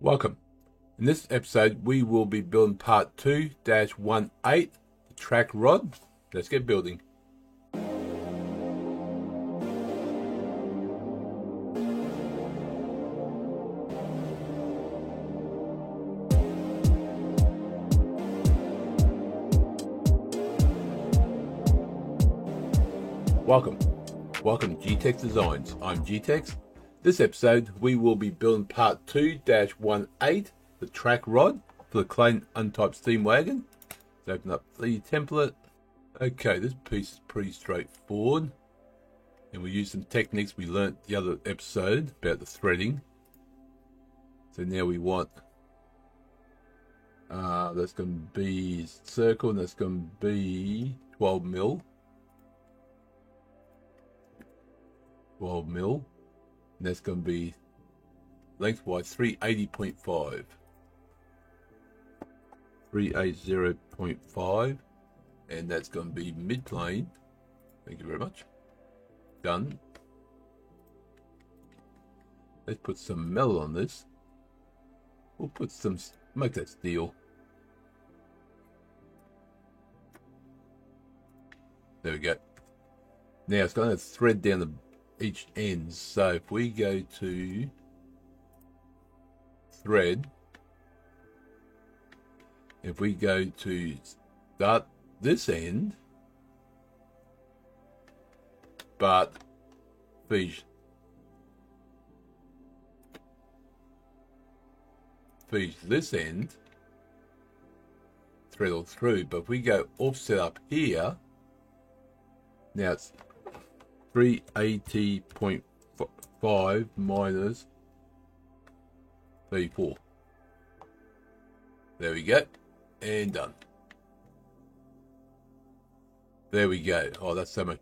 Welcome. In this episode, we will be building part 2-18, the track rod. Let's get building. Welcome GTEx Designs. I'm GTEx. This episode, we will be building part 2-18, the track rod for the Clayton Untyped Steam Wagon. Let's open up the template. Okay, this piece is pretty straightforward. And we use some techniques we learnt the other episode about the threading. So now we want, that's going to be circle, and that's going to be 12 mil. 12 mil. And that's going to be lengthwise 380.5. 380.5. And that's going to be mid-plane. Thank you very much. Done. Let's put some metal on this. We'll put some, make that steel. There we go. Now it's going to thread down the each end. So if we go to thread, if we go to start this end, but feed this end, thread all through. But if we go offset up here, now it's 380.5 minus 34. There we go. And done. There we go. Oh, that's so much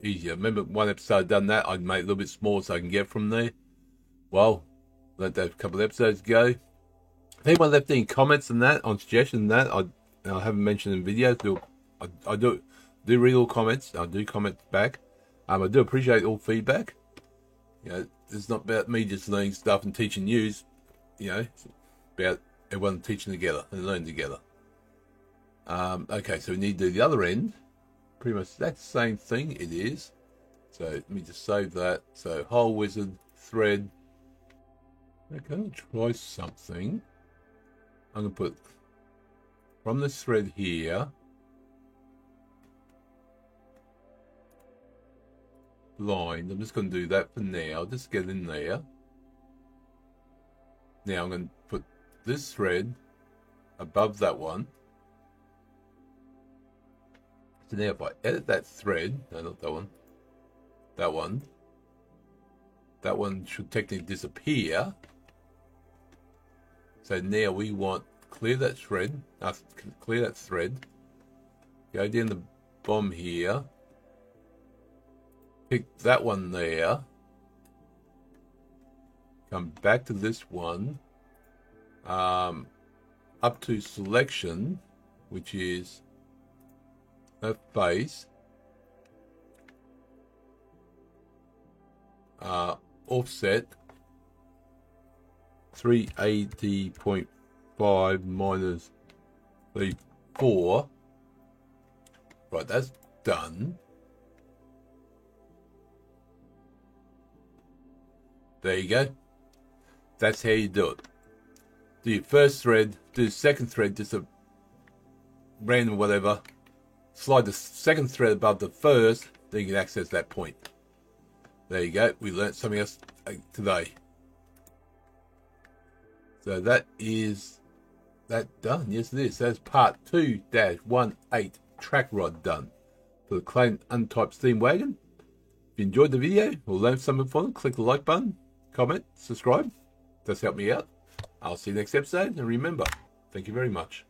easier. Remember one episode I'd done that, I'd made it a little bit smaller so I can get from there. Well, learned that a couple of episodes ago. If anyone left any comments on that, on suggestions on that, I haven't mentioned in videos. I do read all comments. I do comment back. I do appreciate all feedback. You know, it's not about me just learning stuff and teaching you. You know, it's about everyone teaching together and learning together. Okay, so we need to do the other end. Pretty much that's the same thing. It is. So let me just save that. So Hole Wizard thread. Okay, I'm gonna try something. I'm gonna put from this thread here. Line. I'm just going to do that for now. Just get in there. Now I'm going to put this thread above that one. So now if I edit that thread, no, not that one, that one should technically disappear. So now we want clear that thread, go down the bottom here. Pick that one there, come back to this one, up to selection, which is that face, offset 380.5 minus 34. Right, that's done. There you go. That's how you do it. Do your first thread, do the second thread, just a random whatever. Slide the second thread above the first, then you can access that point. There you go. We learnt something else today. So that is that done. Yes, it is. That's part 2-18 track rod done for the Clayton Untyped Steam Wagon. If you enjoyed the video or learned something from it, click the like button. Comment, subscribe. Does help me out. I'll see you next episode. And remember, thank you very much.